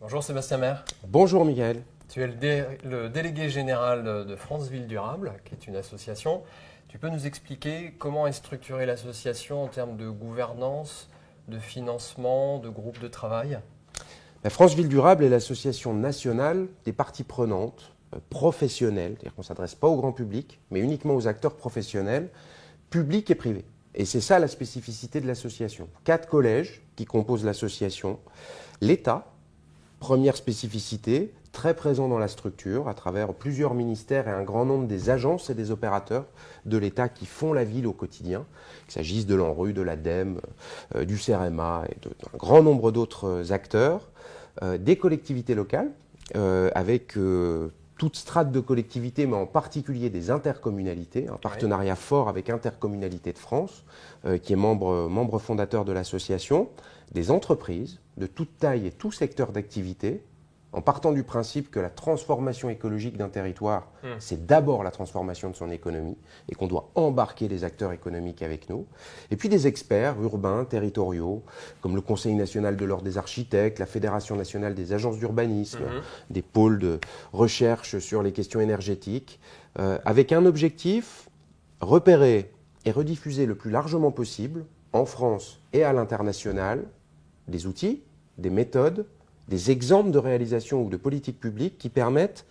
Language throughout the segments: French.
Bonjour Sébastien Maire. Bonjour Miguel. Tu es le délégué général de France Ville Durable, qui est une association. Tu peux nous expliquer comment est structurée l'association en termes de gouvernance, de financement, de groupe de travail? La France Ville Durable est l'association nationale des parties prenantes professionnelles, c'est-à-dire qu'on ne s'adresse pas au grand public, mais uniquement aux acteurs professionnels, publics et privés. Et c'est ça la spécificité de l'association. 4 collèges qui composent l'association. L'État, première spécificité, très présent dans la structure à travers plusieurs ministères et un grand nombre des agences et des opérateurs de l'État qui font la ville au quotidien, qu'il s'agisse de l'ANRU, de l'ADEME, du CEREMA et d'un grand nombre d'autres acteurs, des collectivités locales avec toute strate de collectivités, mais en particulier des intercommunalités, un partenariat fort avec Intercommunalité de France, qui est membre fondateur de l'association, des entreprises de toute taille et tout secteur d'activité, en partant du principe que la transformation écologique d'un territoire, c'est d'abord la transformation de son économie, et qu'on doit embarquer les acteurs économiques avec nous. Et puis des experts urbains, territoriaux, comme le Conseil national de l'ordre des architectes, la Fédération nationale des agences d'urbanisme, des pôles de recherche sur les questions énergétiques, avec un objectif, repérer et rediffuser le plus largement possible, en France et à l'international, des outils, des méthodes, des exemples de réalisation ou de politique publique qui permettent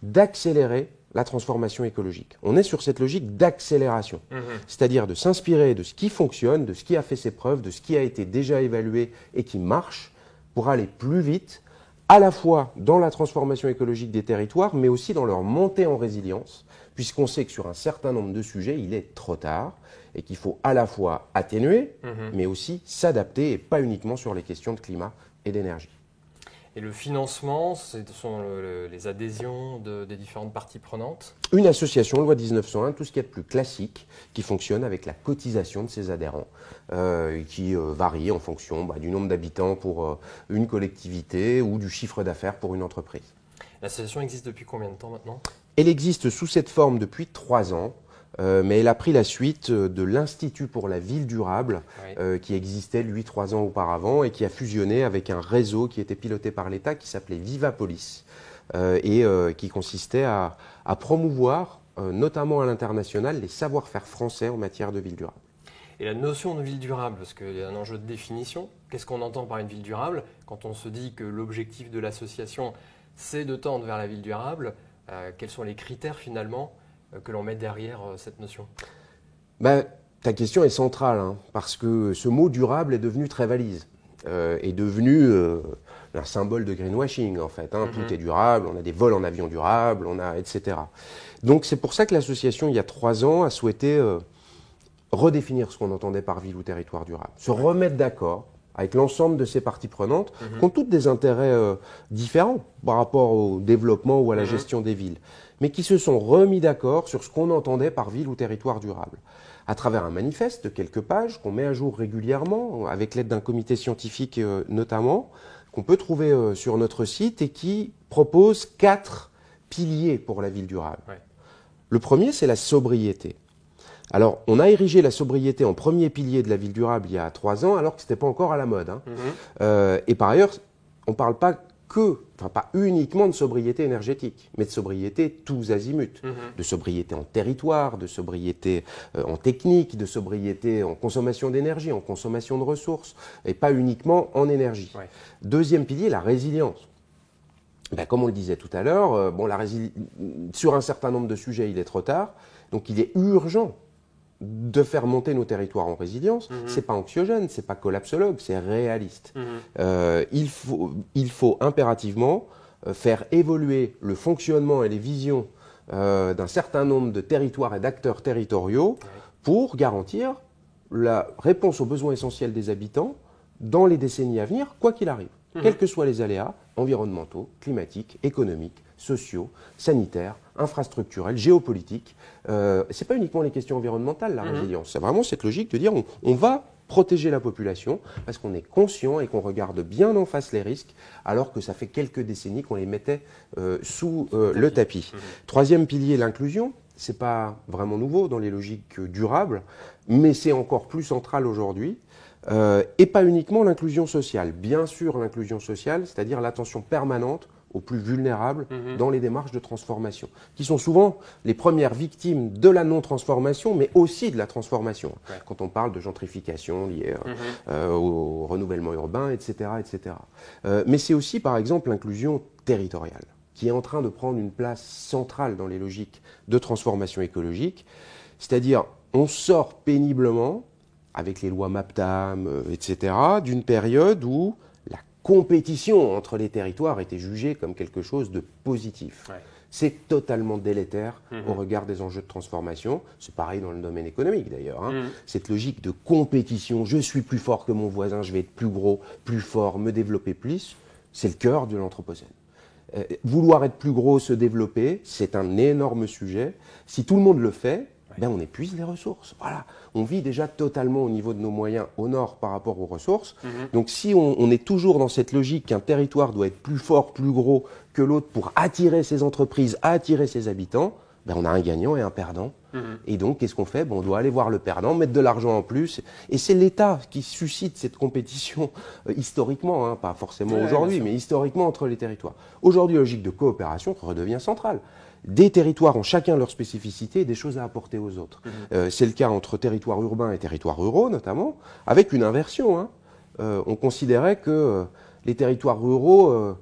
d'accélérer la transformation écologique. On est sur cette logique d'accélération, c'est-à-dire de s'inspirer de ce qui fonctionne, de ce qui a fait ses preuves, de ce qui a été déjà évalué et qui marche pour aller plus vite, à la fois dans la transformation écologique des territoires, mais aussi dans leur montée en résilience, puisqu'on sait que sur un certain nombre de sujets, il est trop tard et qu'il faut à la fois atténuer, mais aussi s'adapter, et pas uniquement sur les questions de climat et d'énergie. Et le financement, ce sont les adhésions des différentes parties prenantes? Une association, loi 1901, tout ce qui est de plus classique, qui fonctionne avec la cotisation de ses adhérents, qui varie en fonction du nombre d'habitants pour une collectivité ou du chiffre d'affaires pour une entreprise. L'association existe depuis combien de temps maintenant? Elle existe sous cette forme depuis 3 ans. Mais elle a pris la suite de l'Institut pour la ville durable, qui existait, lui, 3 ans auparavant, et qui a fusionné avec un réseau qui était piloté par l'État, qui s'appelait Vivapolis, et qui consistait à promouvoir, notamment à l'international, les savoir-faire français en matière de ville durable. Et la notion de ville durable, parce qu'il y a un enjeu de définition, qu'est-ce qu'on entend par une ville durable? Quand on se dit que l'objectif de l'association, c'est de tendre vers la ville durable, quels sont les critères finalement que l'on met derrière cette notion? Ta question est centrale, parce que ce mot durable est devenu très valise, est devenu un symbole de greenwashing en fait. Tout est durable, on a des vols en avion durables, etc. Donc c'est pour ça que l'association, il y a 3 ans, a souhaité redéfinir ce qu'on entendait par ville ou territoire durable, se remettre d'accord avec l'ensemble de ces parties prenantes, qui ont toutes des intérêts différents par rapport au développement ou à la gestion des villes, mais qui se sont remis d'accord sur ce qu'on entendait par ville ou territoire durable, à travers un manifeste de quelques pages qu'on met à jour régulièrement, avec l'aide d'un comité scientifique notamment, qu'on peut trouver sur notre site et qui propose 4 piliers pour la ville durable. Le premier, c'est la sobriété. Alors, on a érigé la sobriété en premier pilier de la ville durable il y a 3 ans, alors que ce n'était pas encore à la mode. Et par ailleurs, on ne parle pas pas uniquement de sobriété énergétique, mais de sobriété tous azimuts, de sobriété en territoire, de sobriété en technique, de sobriété en consommation d'énergie, en consommation de ressources, et pas uniquement en énergie. Deuxième pilier, la résilience. Comme on le disait tout à l'heure, sur un certain nombre de sujets, il est trop tard, donc il est urgent de faire monter nos territoires en résilience. C'est pas anxiogène, c'est pas collapsologue, c'est réaliste. Il faut impérativement faire évoluer le fonctionnement et les visions d'un certain nombre de territoires et d'acteurs territoriaux pour garantir la réponse aux besoins essentiels des habitants dans les décennies à venir, quoi qu'il arrive, quels que soient les aléas environnementaux, climatiques, économiques, sociaux, sanitaires, infrastructurels, géopolitiques. C'est pas uniquement les questions environnementales, la résilience. C'est vraiment cette logique de dire on va protéger la population parce qu'on est conscient et qu'on regarde bien en face les risques, alors que ça fait quelques décennies qu'on les mettait sous le tapis. Troisième pilier, l'inclusion. C'est pas vraiment nouveau dans les logiques durables, mais c'est encore plus central aujourd'hui. Et pas uniquement l'inclusion sociale. Bien sûr, l'inclusion sociale, c'est-à-dire l'attention permanente aux plus vulnérables dans les démarches de transformation, qui sont souvent les premières victimes de la non-transformation, mais aussi de la transformation. Ouais. Quand on parle de gentrification liée au renouvellement urbain, etc. etc. Mais c'est aussi, par exemple, l'inclusion territoriale, qui est en train de prendre une place centrale dans les logiques de transformation écologique. C'est-à-dire, on sort péniblement, avec les lois MAPTAM, etc., d'une période où la compétition entre les territoires était jugée comme quelque chose de positif. Ouais. C'est totalement délétère au regard des enjeux de transformation. C'est pareil dans le domaine économique d'ailleurs. Cette logique de compétition, je suis plus fort que mon voisin, je vais être plus gros, plus fort, me développer plus, c'est le cœur de l'anthropocène. Vouloir être plus gros, se développer, c'est un énorme sujet. Si tout le monde le fait, ben on épuise les ressources. Voilà. On vit déjà totalement au niveau de nos moyens au nord par rapport aux ressources. Donc si on est toujours dans cette logique qu'un territoire doit être plus fort, plus gros que l'autre pour attirer ses entreprises, attirer ses habitants, ben on a un gagnant et un perdant. Et donc, qu'est-ce qu'on fait? On doit aller voir le perdant, mettre de l'argent en plus. Et c'est l'État qui suscite cette compétition historiquement, pas forcément aujourd'hui, mais historiquement entre les territoires. Aujourd'hui, la logique de coopération redevient centrale. Des territoires ont chacun leur spécificité et des choses à apporter aux autres. C'est le cas entre territoires urbains et territoires ruraux, notamment, avec une inversion. On considérait que les territoires ruraux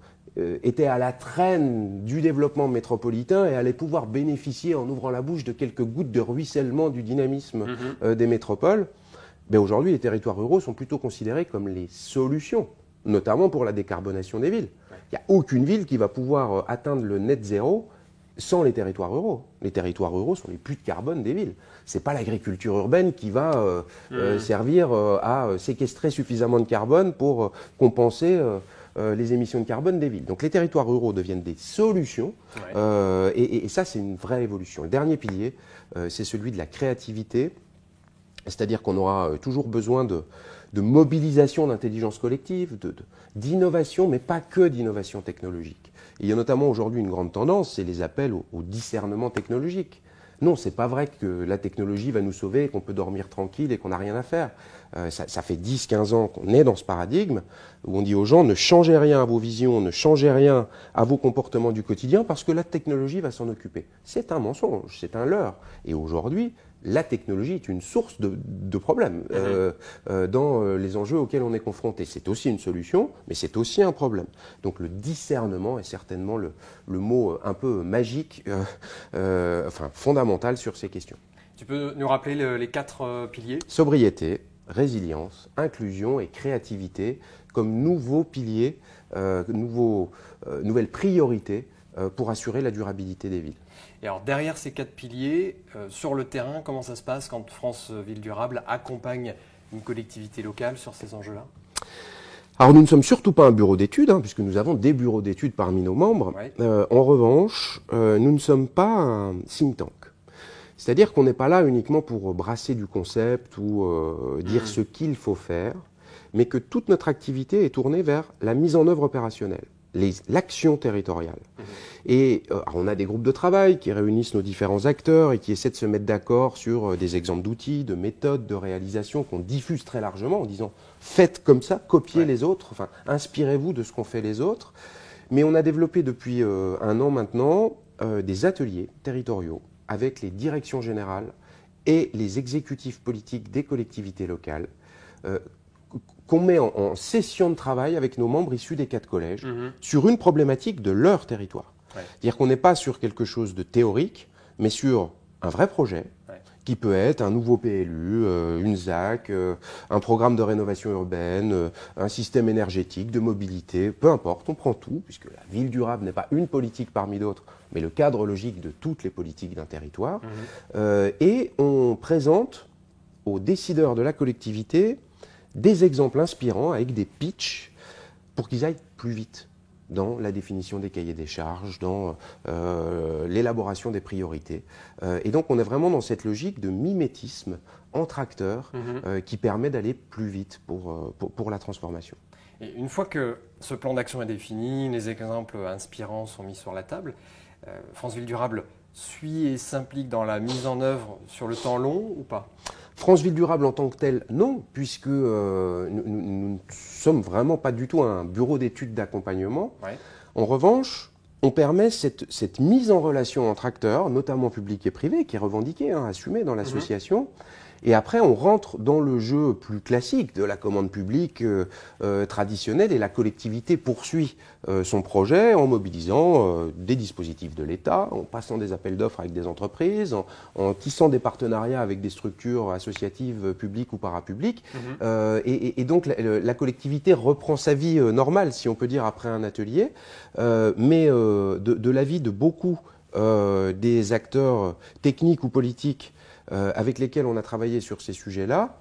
étaient à la traîne du développement métropolitain et allaient pouvoir bénéficier, en ouvrant la bouche, de quelques gouttes de ruissellement du dynamisme des métropoles. Mais aujourd'hui, les territoires ruraux sont plutôt considérés comme les solutions, notamment pour la décarbonation des villes. Il n'y a aucune ville qui va pouvoir atteindre le net zéro sans les territoires ruraux. Les territoires ruraux sont les puits de carbone des villes. Ce n'est pas l'agriculture urbaine qui va servir à séquestrer suffisamment de carbone pour compenser les émissions de carbone des villes. Donc les territoires ruraux deviennent des solutions et ça, c'est une vraie évolution. Le dernier pilier, c'est celui de la créativité, c'est-à-dire qu'on aura toujours besoin de mobilisation d'intelligence collective, d'innovation, mais pas que d'innovation technologique. Et il y a notamment aujourd'hui une grande tendance, c'est les appels au discernement technologique. Non, c'est pas vrai que la technologie va nous sauver, qu'on peut dormir tranquille et qu'on n'a rien à faire. Ça fait 10-15 ans qu'on est dans ce paradigme où on dit aux gens ne changez rien à vos visions, ne changez rien à vos comportements du quotidien parce que la technologie va s'en occuper. C'est un mensonge, c'est un leurre. Et aujourd'hui, la technologie est une source de problèmes dans les enjeux auxquels on est confronté. C'est aussi une solution, mais c'est aussi un problème. Donc le discernement est certainement le mot un peu magique, fondamental sur ces questions. Tu peux nous rappeler les 4 piliers ? Sobriété, résilience, inclusion et créativité comme nouveaux piliers, nouvelles priorités pour assurer la durabilité des villes. Et alors derrière ces 4 piliers, sur le terrain, comment ça se passe quand France Ville Durable accompagne une collectivité locale sur ces enjeux-là ? Alors nous ne sommes surtout pas un bureau d'études, puisque nous avons des bureaux d'études parmi nos membres. Ouais. En revanche, nous ne sommes pas un think tank. C'est-à-dire qu'on n'est pas là uniquement pour brasser du concept ou dire ce qu'il faut faire, mais que toute notre activité est tournée vers la mise en œuvre opérationnelle, l'action territoriale. Et on a des groupes de travail qui réunissent nos différents acteurs et qui essaient de se mettre d'accord sur des exemples d'outils, de méthodes, de réalisation qu'on diffuse très largement en disant faites comme ça, copiez les autres, inspirez-vous de ce qu'ont fait les autres. Mais on a développé depuis 1 an maintenant des ateliers territoriaux avec les directions générales et les exécutifs politiques des collectivités locales qu'on met en session de travail avec nos membres issus des 4 collèges sur une problématique de leur territoire. C'est-à-dire qu'on n'est pas sur quelque chose de théorique, mais sur un vrai projet qui peut être un nouveau PLU, une ZAC, un programme de rénovation urbaine, un système énergétique, de mobilité, peu importe, on prend tout, puisque la ville durable n'est pas une politique parmi d'autres, mais le cadre logique de toutes les politiques d'un territoire. Et on présente aux décideurs de la collectivité des exemples inspirants avec des pitchs pour qu'ils aillent plus vite dans la définition des cahiers des charges, dans l'élaboration des priorités. Et donc on est vraiment dans cette logique de mimétisme entre acteurs qui permet d'aller plus vite pour la transformation. Et une fois que ce plan d'action est défini, les exemples inspirants sont mis sur la table, France Ville Durable suit et s'implique dans la mise en œuvre sur le temps long ou pas ? France Ville Durable en tant que telle, non, puisque nous ne sommes vraiment pas du tout un bureau d'études d'accompagnement. Ouais. En revanche, on permet cette mise en relation entre acteurs, notamment publics et privés, qui est revendiquée, assumée dans l'association. Et après, on rentre dans le jeu plus classique de la commande publique traditionnelle, et la collectivité poursuit son projet en mobilisant des dispositifs de l'État, en passant des appels d'offres avec des entreprises, en tissant des partenariats avec des structures associatives publiques ou parapubliques. Et donc, la collectivité reprend sa vie normale, si on peut dire, après un atelier. Mais de l'avis de beaucoup des acteurs techniques ou politiques avec lesquels on a travaillé sur ces sujets-là,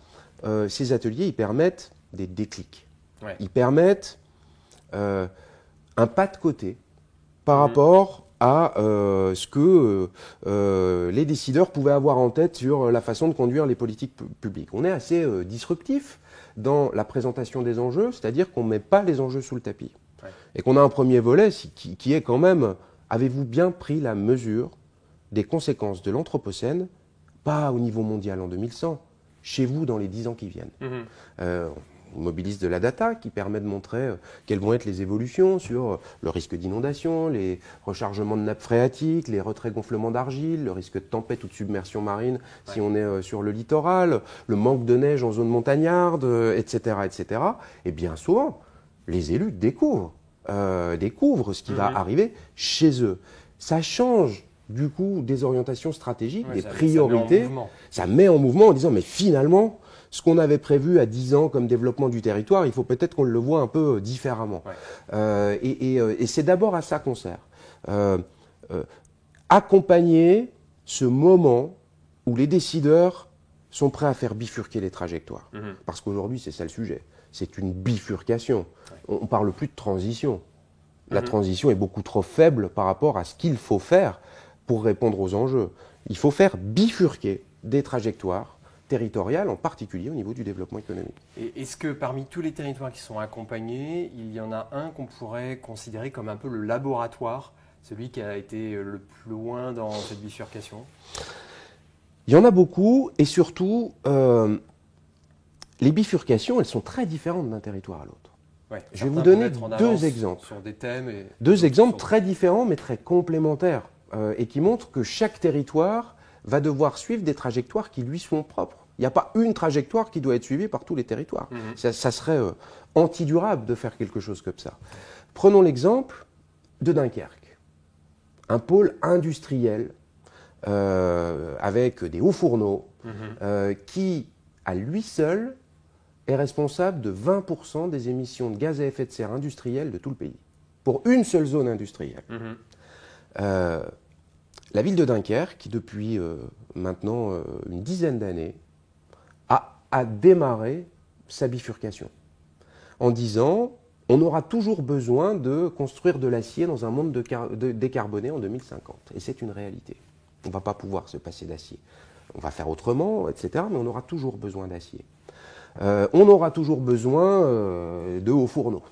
ces ateliers, ils permettent des déclics. Ouais. Ils permettent un pas de côté par rapport à ce que les décideurs pouvaient avoir en tête sur la façon de conduire les politiques publiques. On est assez disruptif dans la présentation des enjeux, c'est-à-dire qu'on ne met pas les enjeux sous le tapis. Ouais. Et qu'on a un premier volet qui est quand même, avez-vous bien pris la mesure des conséquences de l'Anthropocène, pas au niveau mondial en 2100, chez vous dans les 10 ans qui viennent. On mobilise de la data qui permet de montrer quelles vont être les évolutions sur le risque d'inondation, les rechargements de nappes phréatiques, les retraits-gonflements d'argile, le risque de tempête ou de submersion marine si on est sur le littoral, le manque de neige en zone montagnarde, etc., etc. Et bien souvent, les élus découvrent ce qui va arriver chez eux. Ça change du coup des orientations stratégiques, des priorités. Ça met en mouvement en disant mais finalement, ce qu'on avait prévu à 10 ans comme développement du territoire, il faut peut-être qu'on le voit un peu différemment. Ouais. Et c'est d'abord à ça qu'on sert. Accompagner ce moment où les décideurs sont prêts à faire bifurquer les trajectoires. Parce qu'aujourd'hui, c'est ça le sujet. C'est une bifurcation. Ouais. On ne parle plus de transition. La transition est beaucoup trop faible par rapport à ce qu'il faut faire pour répondre aux enjeux. Il faut faire bifurquer des trajectoires territoriales, en particulier au niveau du développement économique. Et est-ce que parmi tous les territoires qui sont accompagnés, il y en a un qu'on pourrait considérer comme un peu le laboratoire, celui qui a été le plus loin dans cette bifurcation ? Il y en a beaucoup, et surtout, les bifurcations, elles sont très différentes d'un territoire à l'autre. Ouais, je vais vous donner deux exemples. Sur des thèmes et deux exemples très différents, mais très complémentaires. Et qui montre que chaque territoire va devoir suivre des trajectoires qui lui sont propres. Il n'y a pas une trajectoire qui doit être suivie par tous les territoires. Ça serait antidurable de faire quelque chose comme ça. Prenons l'exemple de Dunkerque, un pôle industriel avec des hauts fourneaux qui, à lui seul, est responsable de 20% des émissions de gaz à effet de serre industrielles de tout le pays, pour une seule zone industrielle. La ville de Dunkerque, qui depuis maintenant une dizaine d'années, a démarré sa bifurcation en disant on aura toujours besoin de construire de l'acier dans un monde décarboné en 2050. Et c'est une réalité. On ne va pas pouvoir se passer d'acier. On va faire autrement, etc., mais on aura toujours besoin d'acier. On aura toujours besoin de hauts fourneaux.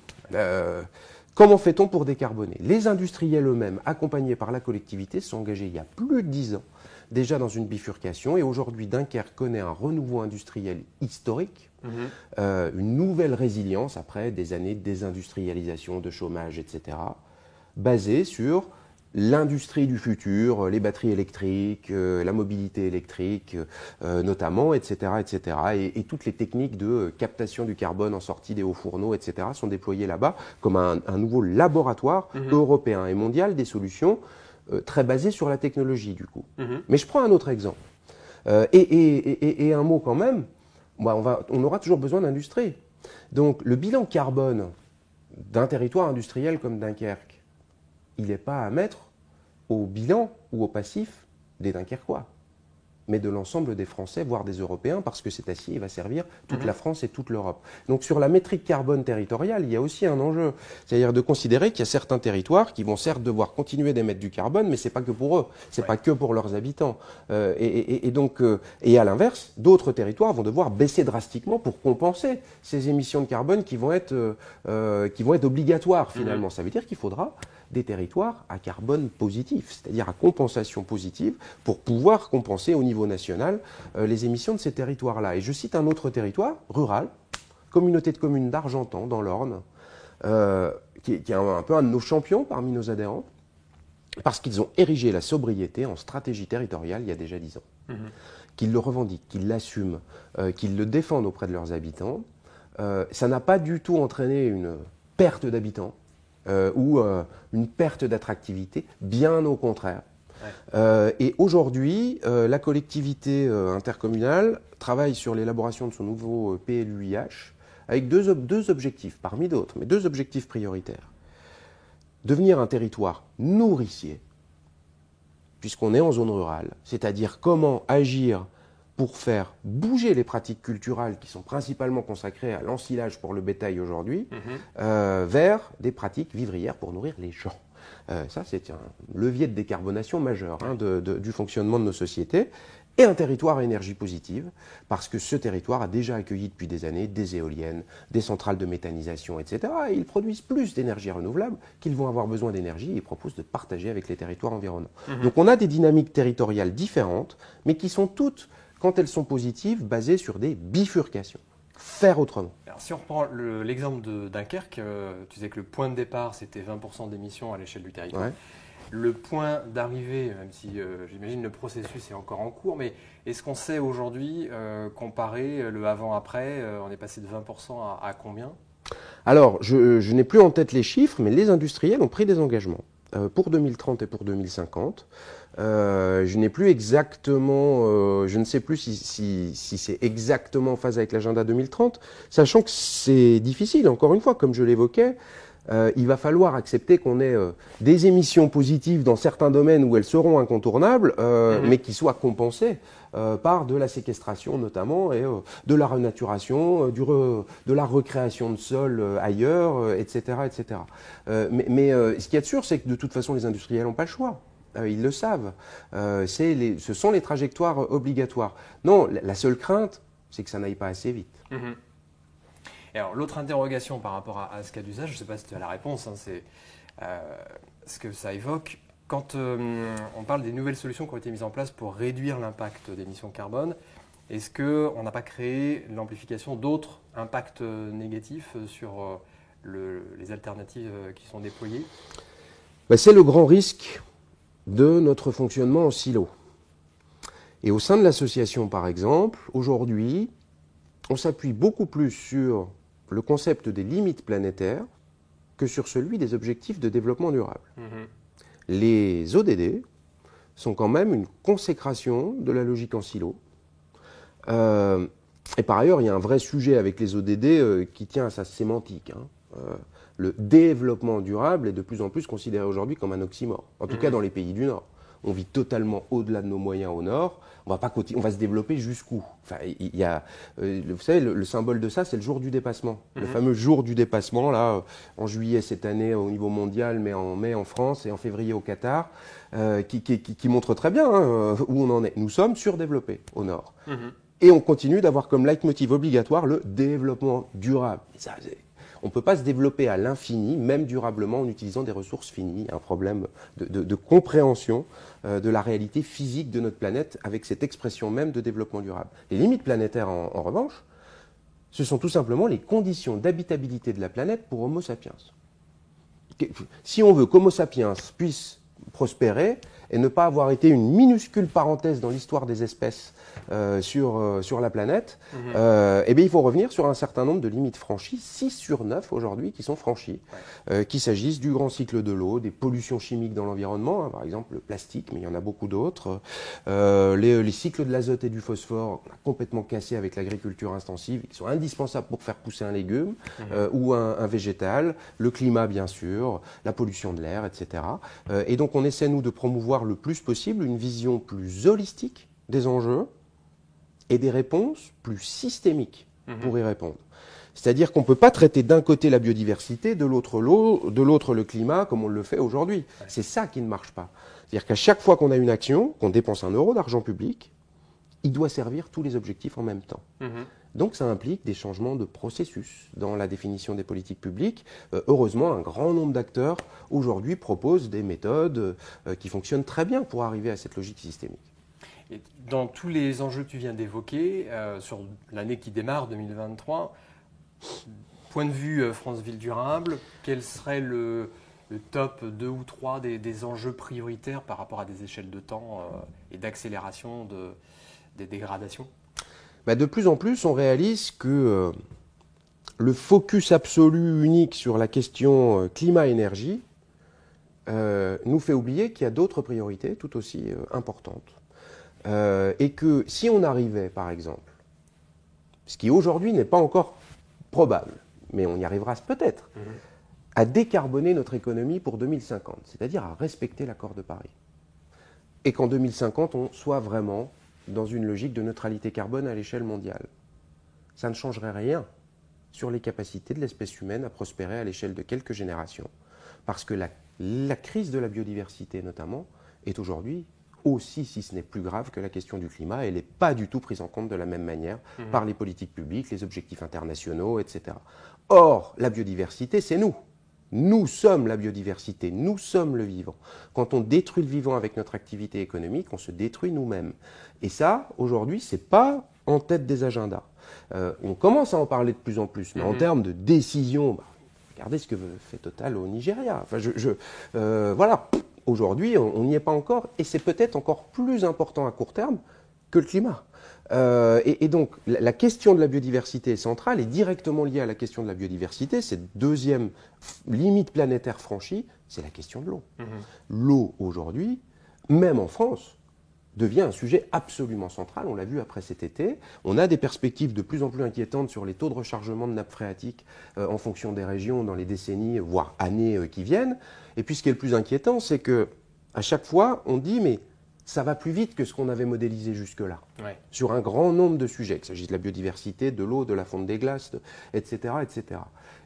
Comment fait-on pour décarboner ? Les industriels eux-mêmes, accompagnés par la collectivité, se sont engagés il y a plus de 10 ans déjà dans une bifurcation. Et aujourd'hui, Dunkerque connaît un renouveau industriel historique, une nouvelle résilience après des années de désindustrialisation, de chômage, etc., basée sur l'industrie du futur, les batteries électriques, la mobilité électrique notamment, etc., etc. Et toutes les techniques de captation du carbone en sortie des hauts fourneaux, etc. sont déployées là-bas comme un nouveau laboratoire européen et mondial des solutions très basées sur la technologie du coup. Mais je prends un autre exemple. Et un mot quand même, on aura toujours besoin d'industrie. Donc le bilan carbone d'un territoire industriel comme Dunkerque, il n'est pas à mettre au bilan ou au passif des Dunkerquois, mais de l'ensemble des Français, voire des Européens, parce que cet acier il va servir toute la France et toute l'Europe. Donc sur la métrique carbone territoriale, il y a aussi un enjeu. C'est-à-dire de considérer qu'il y a certains territoires qui vont certes devoir continuer d'émettre du carbone, mais ce n'est pas que pour eux, ce n'est pas que pour leurs habitants. Et à l'inverse, d'autres territoires vont devoir baisser drastiquement pour compenser ces émissions de carbone qui vont être obligatoires finalement. Ça veut dire qu'il faudra des territoires à carbone positif, c'est-à-dire à compensation positive, pour pouvoir compenser au niveau niveau national les émissions de ces territoires-là. Et je cite un autre territoire, rural, communauté de communes d'Argentan, dans l'Orne, qui est un peu un de nos champions parmi nos adhérents, parce qu'ils ont érigé la sobriété en stratégie territoriale il y a déjà 10 ans. Qu'ils le revendiquent, qu'ils l'assument, qu'ils le défendent auprès de leurs habitants. Ça n'a pas du tout entraîné une perte d'habitants ou une perte d'attractivité, bien au contraire. Et aujourd'hui, la collectivité intercommunale travaille sur l'élaboration de son nouveau PLUIH avec deux objectifs, parmi d'autres, mais deux objectifs prioritaires. Devenir un territoire nourricier, puisqu'on est en zone rurale, c'est-à-dire comment agir pour faire bouger les pratiques culturelles qui sont principalement consacrées à l'ensilage pour le bétail aujourd'hui, vers des pratiques vivrières pour nourrir les gens. Ça, c'est un levier de décarbonation majeur du fonctionnement de nos sociétés. Et un territoire à énergie positive, parce que ce territoire a déjà accueilli depuis des années des éoliennes, des centrales de méthanisation, etc. Et ils produisent plus d'énergie renouvelable qu'ils vont avoir besoin d'énergie et ils proposent de partager avec les territoires environnants. Donc on a des dynamiques territoriales différentes, mais qui sont toutes, quand elles sont positives, basées sur des bifurcations. Faire autrement. Alors, si on reprend l'exemple de Dunkerque, tu disais que le point de départ, c'était 20% d'émissions à l'échelle du territoire. Ouais. Le point d'arrivée, même si j'imagine le processus est encore en cours, mais est-ce qu'on sait aujourd'hui, comparer le avant-après, on est passé de 20% à combien ? Alors, je n'ai plus en tête les chiffres, mais les industriels ont pris des engagements pour 2030 et pour 2050. Je n'ai plus exactement, je ne sais plus si c'est exactement en phase avec l'agenda 2030, sachant que c'est difficile, encore une fois, comme je l'évoquais. Il va falloir accepter qu'on ait des émissions positives dans certains domaines où elles seront incontournables, mais qui soient compensées par de la séquestration notamment, et de la renaturation, de la recréation de sol ailleurs, etc. etc. Mais ce qu'il y a de sûr, c'est que de toute façon, les industriels n'ont pas le choix. Ils le savent. Ce sont les trajectoires obligatoires. Non, la seule crainte, c'est que ça n'aille pas assez vite. Et alors, l'autre interrogation par rapport à ce cas d'usage, je ne sais pas si tu as la réponse, c'est ce que ça évoque. Quand on parle des nouvelles solutions qui ont été mises en place pour réduire l'impact d'émissions de carbone, est-ce qu'on n'a pas créé l'amplification d'autres impacts négatifs sur les alternatives qui sont déployées ? C'est le grand risque de notre fonctionnement en silo. Et au sein de l'association, par exemple, aujourd'hui, on s'appuie beaucoup plus sur le concept des limites planétaires que sur celui des objectifs de développement durable. Les ODD sont quand même une consécration de la logique en silo. Et par ailleurs, il y a un vrai sujet avec les ODD qui tient à sa sémantique. Le développement durable est de plus en plus considéré aujourd'hui comme un oxymore, en tout cas dans les pays du Nord. On vit totalement au-delà de nos moyens au Nord. On va se développer jusqu'où ? Enfin, il y a, vous savez, le symbole de ça, c'est le jour du dépassement. Le fameux jour du dépassement, là, en juillet cette année au niveau mondial, mais en mai en France et en février au Qatar, qui montre très bien où on en est. Nous sommes surdéveloppés au Nord. Et on continue d'avoir comme leitmotiv obligatoire le développement durable. Et ça, on ne peut pas se développer à l'infini, même durablement, en utilisant des ressources finies. Il y a un problème de compréhension de la réalité physique de notre planète avec cette expression même de développement durable. Les limites planétaires, en revanche, ce sont tout simplement les conditions d'habitabilité de la planète pour Homo sapiens. Si on veut qu'Homo sapiens puisse prospérer et ne pas avoir été une minuscule parenthèse dans l'histoire des espèces sur la planète, eh bien, il faut revenir sur un certain nombre de limites franchies, 6 sur 9 aujourd'hui qui sont franchies, qu'il s'agisse du grand cycle de l'eau, des pollutions chimiques dans l'environnement, par exemple le plastique, mais il y en a beaucoup d'autres, les cycles de l'azote et du phosphore qu'on a complètement cassés avec l'agriculture intensive, qui sont indispensables pour faire pousser un légume ou un végétal, le climat bien sûr, la pollution de l'air, etc. Et donc on essaie, nous, de promouvoir le plus possible une vision plus holistique des enjeux et des réponses plus systémiques pour y répondre. C'est-à-dire qu'on ne peut pas traiter d'un côté la biodiversité, de l'autre l'eau, de l'autre le climat, comme on le fait aujourd'hui. C'est ça qui ne marche pas. C'est-à-dire qu'à chaque fois qu'on a une action, qu'on dépense 1 euro d'argent public, il doit servir tous les objectifs en même temps. Donc ça implique des changements de processus dans la définition des politiques publiques. Heureusement, un grand nombre d'acteurs aujourd'hui proposent des méthodes qui fonctionnent très bien pour arriver à cette logique systémique. Et dans tous les enjeux que tu viens d'évoquer, sur l'année qui démarre, 2023, point de vue France Ville Durable, quel serait le top 2 ou 3 des enjeux prioritaires par rapport à des échelles de temps et d'accélération des dégradations? De plus en plus, on réalise que le focus absolu unique sur la question climat-énergie nous fait oublier qu'il y a d'autres priorités tout aussi importantes. Et que si on arrivait, par exemple, ce qui aujourd'hui n'est pas encore probable, mais on y arrivera peut-être, à décarboner notre économie pour 2050, c'est-à-dire à respecter l'accord de Paris, et qu'en 2050, on soit vraiment dans une logique de neutralité carbone à l'échelle mondiale, ça ne changerait rien sur les capacités de l'espèce humaine à prospérer à l'échelle de quelques générations. Parce que la crise de la biodiversité, notamment, est aujourd'hui aussi, si ce n'est plus grave que la question du climat. Elle n'est pas du tout prise en compte de la même manière par les politiques publiques, les objectifs internationaux, etc. Or, la biodiversité, c'est nous. Nous sommes la biodiversité, nous sommes le vivant. Quand on détruit le vivant avec notre activité économique, on se détruit nous-mêmes. Et ça, aujourd'hui, ce n'est pas en tête des agendas. On commence à en parler de plus en plus, mais en termes de décision, regardez ce que fait Total au Nigeria. Enfin, voilà, aujourd'hui, on n'y est pas encore, et c'est peut-être encore plus important à court terme que le climat. Et donc, la question de la biodiversité est centrale et directement liée à la question de la biodiversité. Cette deuxième limite planétaire franchie, c'est la question de l'eau. L'eau, aujourd'hui, même en France, devient un sujet absolument central. On l'a vu après cet été. On a des perspectives de plus en plus inquiétantes sur les taux de rechargement de nappes phréatiques en fonction des régions dans les décennies, voire années qui viennent. Et puis, ce qui est le plus inquiétant, c'est que à chaque fois, on dit « mais ça va plus vite que ce qu'on avait modélisé jusque-là, sur un grand nombre de sujets, qu'il s'agisse de la biodiversité, de l'eau, de la fonte des glaces, etc. etc.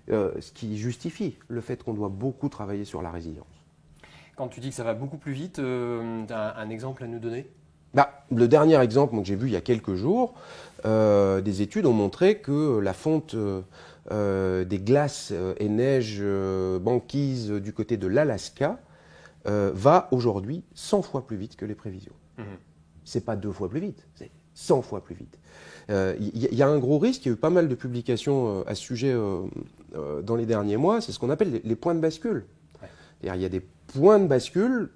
Ce qui justifie le fait qu'on doit beaucoup travailler sur la résilience. Quand tu dis que ça va beaucoup plus vite, tu as un exemple à nous donner? Le dernier exemple que j'ai vu il y a quelques jours, des études ont montré que la fonte des glaces et neiges banquises du côté de l'Alaska va aujourd'hui 100 fois plus vite que les prévisions. C'est pas 2 fois plus vite, c'est 100 fois plus vite. Il y a un gros risque, il y a eu pas mal de publications à ce sujet dans les derniers mois, c'est ce qu'on appelle les points de bascule. Il y a des points de bascule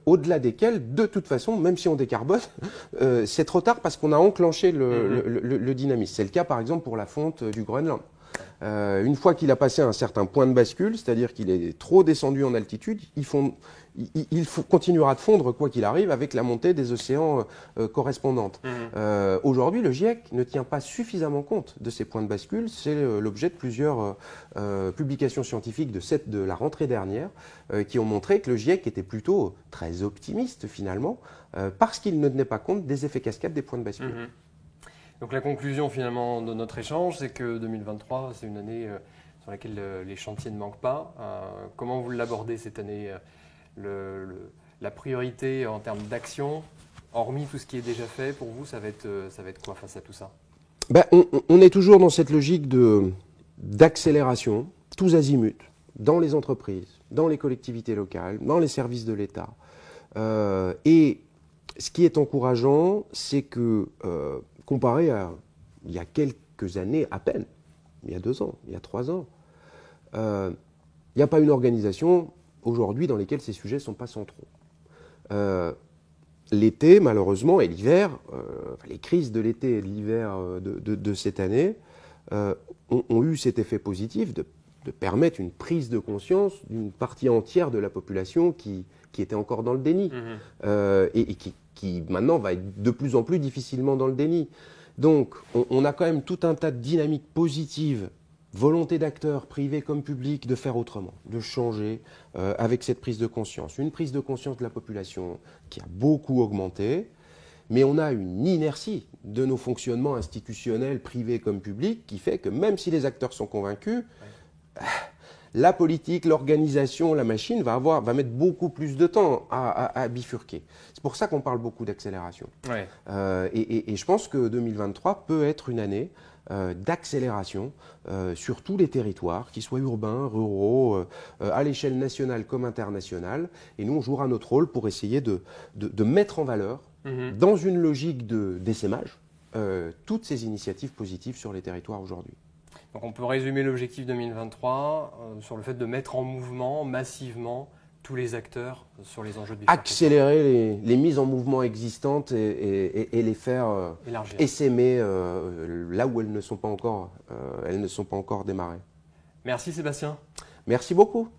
au-delà desquels, de toute façon, même si on décarbone, c'est trop tard parce qu'on a enclenché le dynamisme. C'est le cas par exemple pour la fonte du Groenland. Une fois qu'il a passé un certain point de bascule, c'est-à-dire qu'il est trop descendu en altitude, il continuera de fondre quoi qu'il arrive avec la montée des océans correspondantes. Aujourd'hui, le GIEC ne tient pas suffisamment compte de ces points de bascule. C'est l'objet de plusieurs publications scientifiques de la rentrée dernière qui ont montré que le GIEC était plutôt très optimiste finalement parce qu'il ne tenait pas compte des effets cascades des points de bascule. Donc la conclusion finalement de notre échange, c'est que 2023, c'est une année sur laquelle les chantiers ne manquent pas. Comment vous l'abordez cette année, la priorité en termes d'action, hormis tout ce qui est déjà fait, pour vous, ça va être quoi face à tout ça? On est toujours dans cette logique d'accélération, tous azimuts, dans les entreprises, dans les collectivités locales, dans les services de l'État. Et ce qui est encourageant, c'est que comparé à il y a quelques années à peine, il y a 2 ans, il y a 3 ans, il n'y a pas une organisation aujourd'hui dans laquelle ces sujets ne sont pas centraux. L'été, malheureusement, et l'hiver, les crises de l'été et de l'hiver de cette année ont eu cet effet positif de permettre une prise de conscience d'une partie entière de la population qui était encore dans le déni et qui maintenant va être de plus en plus difficilement dans le déni. Donc, on a quand même tout un tas de dynamiques positives, volonté d'acteurs, privés comme publics, de faire autrement, de changer avec cette prise de conscience. Une prise de conscience de la population qui a beaucoup augmenté, mais on a une inertie de nos fonctionnements institutionnels, privés comme publics, qui fait que même si les acteurs sont convaincus, la politique, l'organisation, la machine va mettre beaucoup plus de temps à bifurquer. C'est pour ça qu'on parle beaucoup d'accélération. Et je pense que 2023 peut être une année d'accélération sur tous les territoires, qu'ils soient urbains, ruraux, à l'échelle nationale comme internationale. Et nous, on jouera notre rôle pour essayer de mettre en valeur dans une logique d'essaimage, toutes ces initiatives positives sur les territoires aujourd'hui. Donc on peut résumer l'objectif 2023 sur le fait de mettre en mouvement massivement tous les acteurs sur les enjeux de bifurcation. Accélérer les mises en mouvement existantes et les faire essaimer là où elles ne sont pas encore démarrées. Merci Sébastien. Merci beaucoup.